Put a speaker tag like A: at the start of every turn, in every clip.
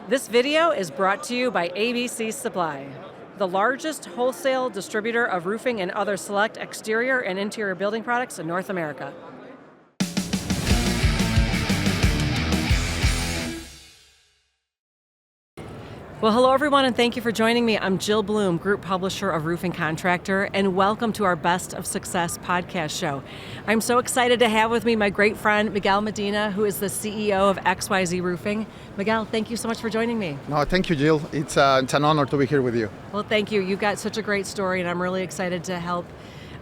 A: This video is brought to you by ABC Supply, the largest wholesale distributor of roofing and other select exterior and interior building products in North America. Well, hello everyone, and thank you for joining me. I'm Jill Bloom, Group Publisher of Roofing Contractor, and welcome to our Best of Success podcast show. I'm so excited to have with me my great friend, Miguel Medina, who is the CEO of XYZ Roofing. Miguel, thank you so much for joining me.
B: No, thank you, Jill. It's an honor to be here with you.
A: Well, thank you. You've got such a great story, and I'm really excited to help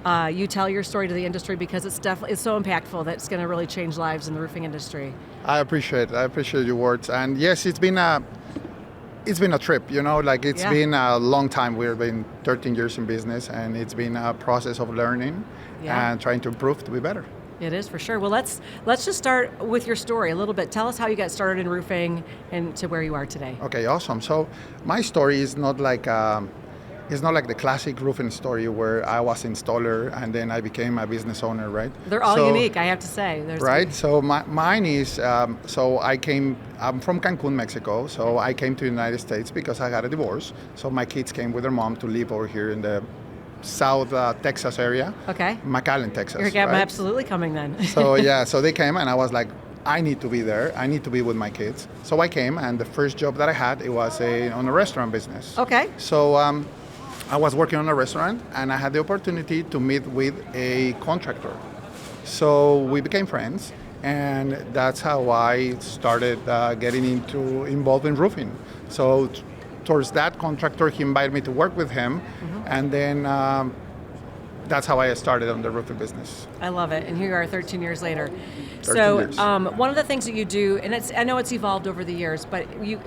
A: you tell your story to the industry because it's so impactful that it's going to really change lives in the roofing industry.
B: I appreciate your words. And yes, it's been a trip, it's been a long time. We've been 13 years in business, and it's been a process of learning and trying to improve to be better.
A: It is, for sure. Well, let's just start with your story a little bit. Tell us how you got started in roofing and to where you are today.
B: Okay, awesome. So my story is not like the classic roofing story where I was installer and then I became a business owner, right?
A: They're all unique, I have to say.
B: Right. So mine is, I'm from Cancun, Mexico. So I came to the United States because I got a divorce. So my kids came with their mom to live over here in the South Texas area.
A: Okay.
B: McAllen, Texas.
A: I'm absolutely coming then.
B: So they came and I was like, I need to be there. I need to be with my kids. So I came, and the first job that I had, it was on a restaurant business.
A: Okay.
B: So I was working on a restaurant, and I had the opportunity to meet with a contractor. So we became friends, and that's how I started getting involved in roofing. So towards that contractor, he invited me to work with him, and then that's how I started on the roofing business.
A: I love it, and here you are 13 years later.
B: 13 years.
A: One of the things that you do, and I know it's evolved over the years, but you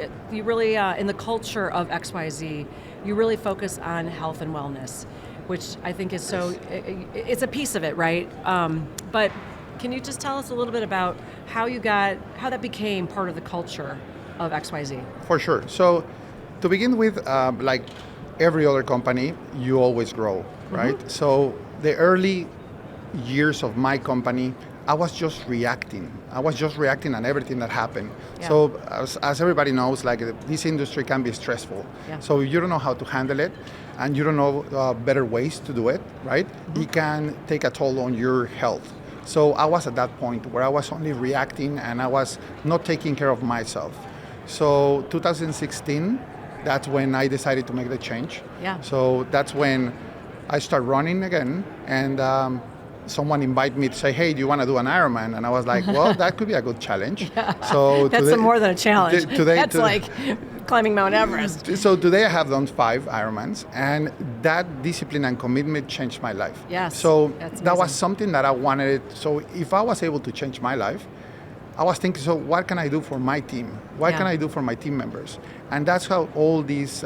A: really, in the culture of XYZ, you really focus on health and wellness, which I think is it's a piece of it, right? But can you just tell us a little bit about how that became part of the culture of XYZ?
B: For sure. So to begin with, like every other company, you always grow, right? So the early years of my company, I was just reacting. On everything that happened. Yeah. So as everybody knows, like this industry can be stressful. Yeah. So if you don't know how to handle it, and you don't know better ways to do it, right? It can take a toll on your health. So I was at that point where I was only reacting, and I was not taking care of myself. So 2016, that's when I decided to make the change.
A: Yeah.
B: So that's when I started running again, and someone invited me to say, hey, do you want to do an Ironman? And I was like, well, that could be a good challenge.
A: Yeah.
B: So
A: that's more than a challenge. That's like climbing Mount Everest.
B: So today I have done 5 Ironmans, and that discipline and commitment changed my life.
A: Yes.
B: So that was something that I wanted. So if I was able to change my life, I was thinking, so what can I do for my team? What can I do for my team members? And that's how all these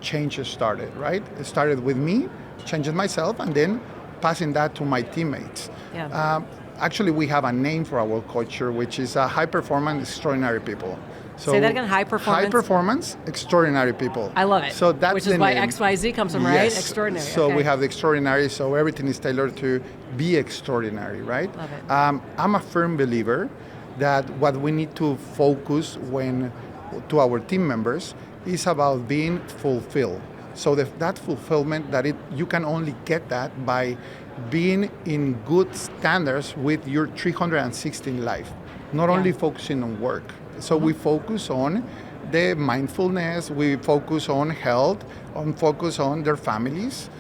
B: changes started, right? It started with me, changing myself, and then passing that to my teammates. Yeah. Actually, we have a name for our culture, which is high performance, extraordinary people.
A: So say that again, high performance?
B: High performance, extraordinary people.
A: I love it.
B: So that's
A: which is why
B: name.
A: XYZ comes from, right?
B: Yes.
A: Extraordinary.
B: So we have the extraordinary, so everything is tailored to be extraordinary, right?
A: Love it.
B: I'm a firm believer that what we need to focus to our team members is about being fulfilled. So that fulfillment, you can only get that by being in good standards with your 316 life, not only focusing on work. So we focus on the mindfulness, we focus on health, focus on their families,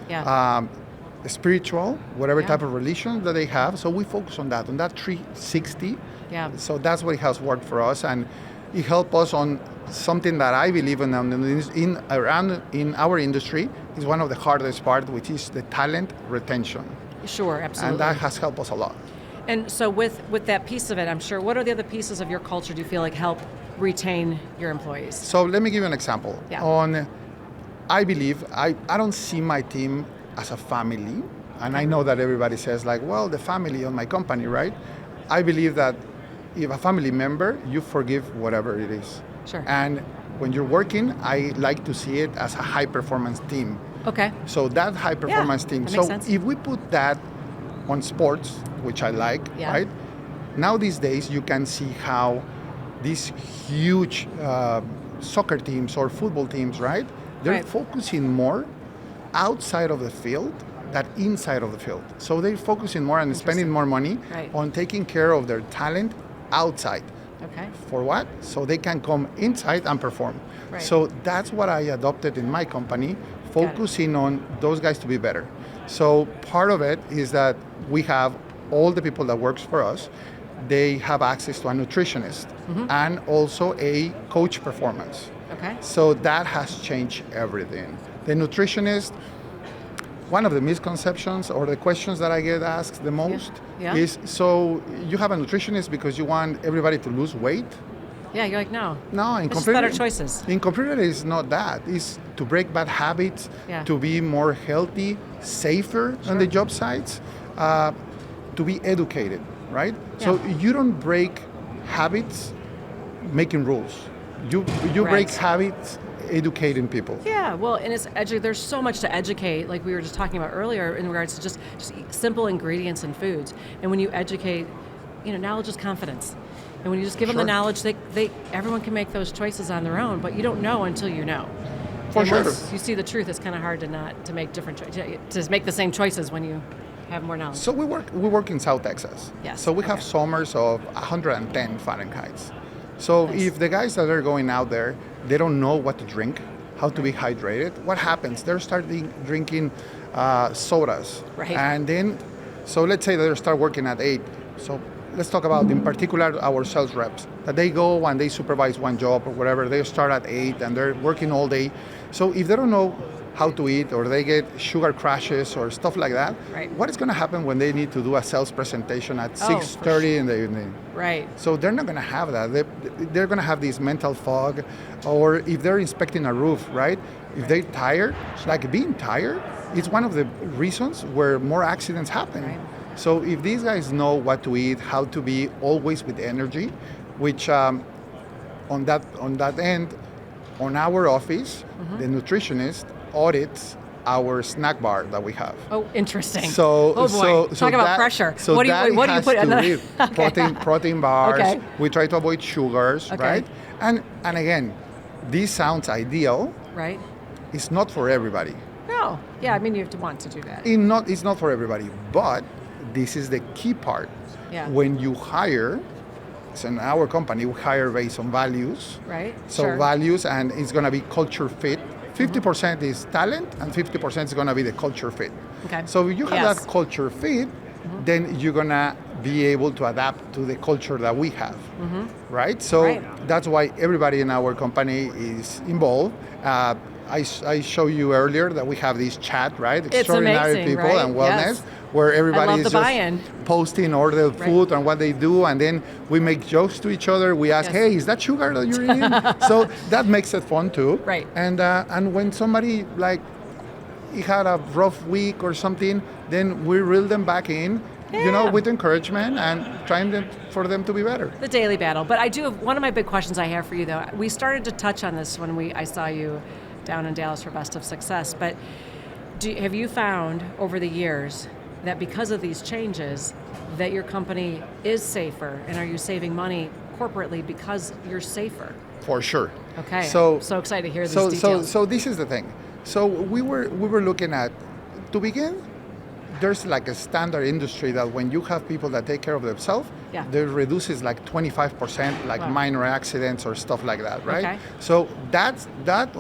B: spiritual, whatever type of relation that they have. So we focus on that 360.
A: Yeah.
B: So that's what has worked for us, and it helped us on something that I believe in our industry is one of the hardest part, which is the talent retention.
A: Sure, absolutely.
B: And that has helped us a lot.
A: And so with that piece of it, I'm sure, what are the other pieces of your culture do you feel like help retain your employees?
B: So let me give you an example. Yeah. I believe, I don't see my team as a family, and I know that everybody says like, well, the family on my company, right? I believe that if a family member, you forgive whatever it is.
A: Sure.
B: And when you're working, I like to see it as a high performance team.
A: Okay.
B: So that high performance team.
A: That
B: so
A: makes sense.
B: If we put that on sports, which I like, right? Now these days you can see how these huge soccer teams or football teams, right? They're
A: Right.
B: focusing more outside of the field than inside of the field. So they're focusing more and spending more money
A: Right.
B: on taking care of their talent outside.
A: Okay.
B: For what? So they can come inside and perform.
A: Right.
B: So that's what I adopted in my company, focusing on those guys to be better. So part of it is that we have all the people that works for us, they have access to a nutritionist and also a coach performance.
A: Okay.
B: So that has changed everything. The nutritionist, one of the misconceptions or the questions that I get asked the most
A: Yeah.
B: is, so you have a nutritionist because you want everybody to lose weight?
A: Yeah, you're like, no.
B: No, in
A: It's just
B: computer,
A: better choices.
B: In computer, it's not that. It's to break bad habits,
A: Yeah.
B: to be more healthy, safer on the job sites, to be educated, right? So
A: Yeah.
B: you don't break habits making rules. You break
A: Right.
B: habits educating people.
A: Yeah, well, and it's there's so much to educate, like we were just talking about earlier, in regards to just simple ingredients in foods. And when you educate, knowledge is confidence. And when you just give them the
B: Sure.
A: knowledge, everyone can make those choices on their own, but you don't know until you know.
B: For
A: And
B: sure.
A: once you see the truth, it's kind of hard to make different to make the same choices when you have more knowledge.
B: So we work in South Texas.
A: Yes,
B: So we have
A: okay.
B: summers of 110 Fahrenheit. So
A: Nice.
B: if the guys that are going out there, they don't know what to drink, how to be hydrated, what happens? They're starting drinking sodas.
A: Right.
B: And then, so let's say they start working at 8. So let's talk about, in particular, our sales reps, that they go and they supervise one job or whatever. They start at 8 and they're working all day. So if they don't know how to eat or they get sugar crashes or stuff like that,
A: Right.
B: what is going to happen when they need to do a sales presentation at
A: Oh,
B: 6:30 in the evening?
A: Right.
B: So they're not going to have that. They're going to have this mental fog, or if they're inspecting a roof, right? If they're tired, like being tired, it's one of the reasons where more accidents happen.
A: Right.
B: So if these guys know what to eat, how to be always with energy, which on that end, on our office, the nutritionist audits our snack bar that we have.
A: Oh, interesting.
B: So,
A: oh boy,
B: so
A: talk about
B: that,
A: pressure.
B: So
A: what do
B: that
A: you
B: has
A: put
B: to
A: in the
B: live.
A: Okay.
B: Protein bars.
A: Okay.
B: We try to avoid sugars,
A: Okay.
B: right? And again, this sounds ideal.
A: Right?
B: It's not for everybody.
A: No. Yeah, I mean you have to want to do that.
B: It's not for everybody. But this is the key part.
A: Yeah.
B: When you hire, so in our company, we hire based on values.
A: Right?
B: So
A: Sure.
B: values, and it's going to be culture fit. 50% is talent, and 50% is going to be the culture fit.
A: Okay.
B: So if you have
A: Yes.
B: that culture fit, then you're going to be able to adapt to the culture that we have, right? So
A: Right.
B: that's why everybody in our company is involved. I showed you earlier that we have this chat, right? Extraordinary
A: amazing,
B: people
A: right?
B: and wellness,
A: Yes.
B: where everybody
A: love
B: is
A: the
B: just
A: buy-in.
B: posting all the food and what they do, and then we make jokes to each other. We ask,
A: Yes.
B: "Hey, is that sugar that you're eating?" So that makes it fun too.
A: Right.
B: And when somebody like he had a rough week or something, then we reel them back in,
A: Yeah.
B: with encouragement and trying for them to be better.
A: The daily battle. But I do have one of my big questions I have for you though. We started to touch on this when I saw you down in Dallas for Best of Success. But have you found over the years that because of these changes that your company is safer, and are you saving money corporately because you're safer?
B: For sure.
A: Okay.
B: So
A: I'm so excited to hear these
B: so
A: details.
B: so this is the thing. So we were looking at, to begin, there's like a standard industry that when you have people that take care of themselves,
A: Yeah.
B: there reduces like 25% like
A: Wow.
B: minor accidents or stuff like that, right?
A: Okay.
B: So that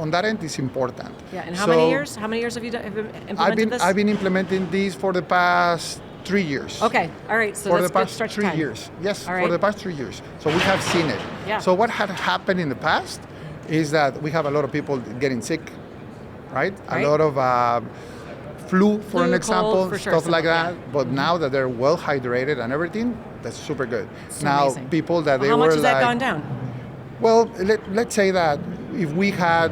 B: on that end is important.
A: Yeah. And how
B: So
A: many years? How many years have you implemented this?
B: I've been implementing this for the past 3 years.
A: Okay. All right. So
B: For
A: that's
B: the
A: a good
B: past
A: stretch of
B: 3
A: time.
B: years. Yes,
A: All
B: for
A: right.
B: the past 3 years. So we have seen it.
A: Yeah.
B: So what had happened in the past is that we have a lot of people getting sick, right?
A: Right.
B: A lot of flu, for an
A: Flu,
B: example,
A: cold, for sure,
B: stuff like
A: stuff
B: that.
A: like that.
B: But now that they're well hydrated and everything, that's super good.
A: So
B: now,
A: amazing.
B: people that they
A: How
B: were
A: much has
B: like,
A: that gone down?
B: well, let's say that if we had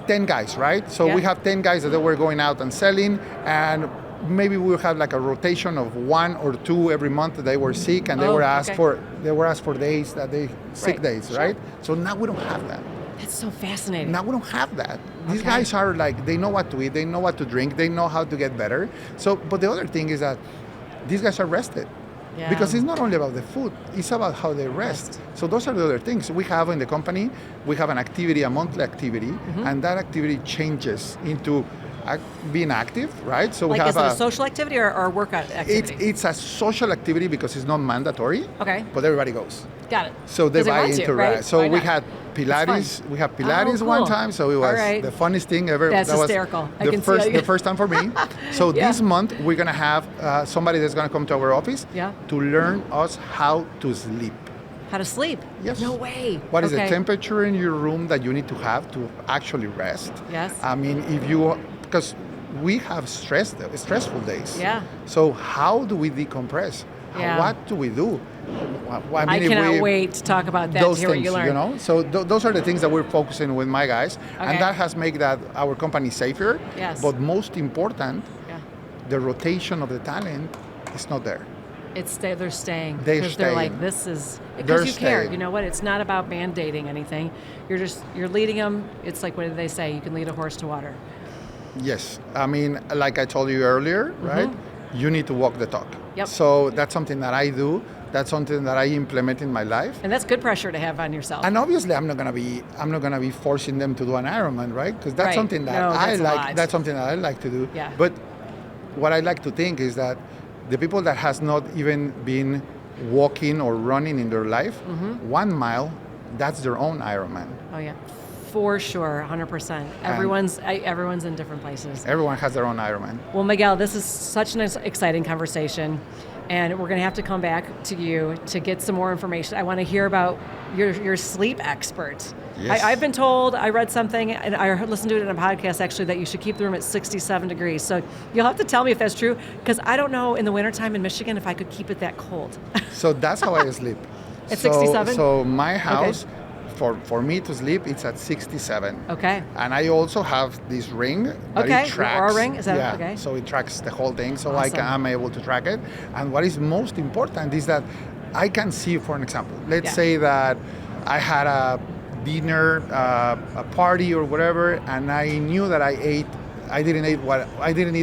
B: 10 guys, right? So
A: Yeah.
B: we have 10 guys that they were going out and selling, and maybe we'll have like a rotation of 1 or 2 every month that they were sick, and they
A: Oh,
B: were asked
A: okay.
B: for days that they sick
A: Right.
B: days,
A: Sure.
B: right? So now we don't have that.
A: That's so fascinating.
B: Now we don't have that. These
A: Okay.
B: guys are like, they know what to eat, they know what to drink, they know how to get better. So, but the other thing is that these guys are rested.
A: Yeah.
B: Because it's not only about the food, it's about how they rest. So those are the other things. We have in the company, we have an activity, a monthly activity, and that activity changes into being active, right? So we
A: Like,
B: have
A: is it a social activity or a workout activity?
B: it's a social activity because it's not mandatory,
A: Okay.
B: but everybody goes.
A: Got it.
B: So they
A: 'Cause
B: buy
A: want to,
B: into
A: right?
B: that. So
A: Why
B: we
A: not?
B: had Pilates.
A: It's
B: We had Pilates
A: Oh,
B: one
A: cool.
B: time. So it was
A: All right.
B: the funniest thing ever.
A: That's
B: that was
A: hysterical. I
B: the
A: can see
B: first,
A: how you-
B: the first time for me. So
A: Yeah.
B: this month we're gonna have somebody that's gonna come to our office
A: Yeah.
B: to learn us how to sleep.
A: How to sleep?
B: Yes.
A: No way.
B: What is the
A: Okay.
B: temperature in your room that you need to have to actually rest?
A: Yes.
B: I mean, because we have stressful days.
A: Yeah.
B: So how do we decompress?
A: Yeah.
B: What do we do? Well,
A: I
B: mean, if
A: cannot
B: we-
A: wait to talk about that, to
B: those
A: hear what
B: things,
A: you learn.
B: know. So those are the things that we're focusing with my guys,
A: Okay.
B: and that has made that our company safer.
A: Yes.
B: But most important,
A: Yeah.
B: the rotation of the talent is not there.
A: They're staying.
B: They're
A: Because they're like,
B: staying.
A: this is,
B: They're
A: because you care.
B: staying.
A: You know what? It's not about mandating anything. You're leading them. It's like, what do they say? You can lead a horse to water.
B: Yes, I mean, like I told you earlier, right? You need to walk the talk.
A: Yep.
B: So that's something that I do. That's something that I implement in my life.
A: And that's good pressure to have on yourself.
B: And obviously, I'm not gonna be forcing them to do an Ironman, right? Because that's
A: Right.
B: something that
A: No,
B: I
A: that's a
B: like.
A: lot.
B: That's something that I like to do.
A: Yeah.
B: But what I like to think is that the people that has not even been walking or running in their life, 1 mile, that's their own Ironman.
A: Oh, yeah. For sure, 100%. Everyone's in different places.
B: Everyone has their own Ironman.
A: Well, Miguel, this is such an exciting conversation, and we're going to have to come back to you to get some more information. I want to hear about your sleep expert.
B: Yes.
A: I've been told, I read something, and I listened to it in a podcast actually, that you should keep the room at 67 degrees. So you'll have to tell me if that's true, because I don't know in the wintertime in Michigan if I could keep it that cold.
B: So that's how I sleep.
A: At 67?
B: So my house, for me to sleep, it's at 67.
A: Okay.
B: And I also have this ring that
A: Okay,
B: it
A: your
B: tracks.
A: Oura ring? Is that
B: yeah,
A: okay?
B: So it tracks the whole thing, so
A: Awesome.
B: I'm able to track it. And what is most important is that I can see, for an example, let's
A: Yeah.
B: say that I had a dinner, a party or whatever, and I knew that I didn't eat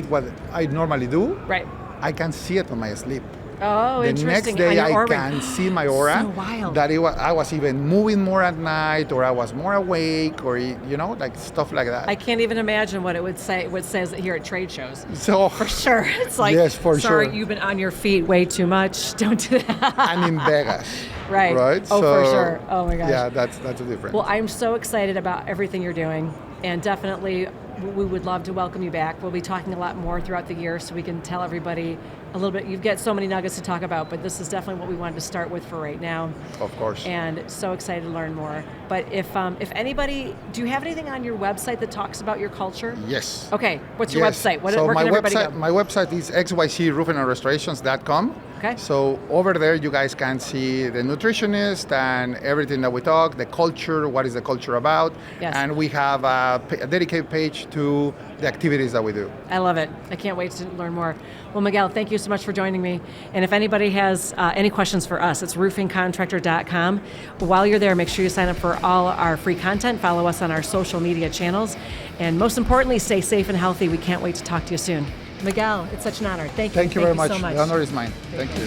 B: what I normally do.
A: Right.
B: I can see it on my sleep.
A: Oh,
B: The
A: interesting.
B: next day
A: On
B: I
A: your Oura ring.
B: can see my aura.
A: So wild.
B: That I was even moving more at night, or I was more awake, or like stuff like that.
A: I can't even imagine what it would say. What says here at trade shows.
B: So
A: For sure, it's like,
B: Yes, for
A: sorry,
B: sure.
A: you've been on your feet way too much. Don't do that.
B: and in Vegas.
A: Right.
B: Right.
A: Oh, for sure. Oh my gosh.
B: Yeah, that's a difference.
A: Well, I'm so excited about everything you're doing, and definitely we would love to welcome you back. We'll be talking a lot more throughout the year, so we can tell everybody a little bit. You've got so many nuggets to talk about, but this is definitely what we wanted to start with for right now.
B: Of course.
A: And so excited to learn more. But if anybody, do you have anything on your website that talks about your culture?
B: Yes.
A: Okay. What's your
B: Yes.
A: website? Where
B: So
A: can
B: my
A: everybody
B: website,
A: go?
B: my website is xyzroofingandrestorations.com.
A: Okay.
B: So over there, you guys can see the nutritionist and everything that we talk, the culture, what is the culture about,
A: Yes.
B: and we have a dedicated page to the activities that we do.
A: I love it. I can't wait to learn more. Well, Miguel, thank you so much for joining me. And if anybody has any questions for us, it's roofingcontractor.com. While you're there, make sure you sign up for all our free content, follow us on our social media channels, and most importantly, stay safe and healthy. We can't wait to talk to you soon. Miguel, it's such an honor. Thank you.
B: Thank you very much.
A: So much.
B: The honor is mine. Thank you.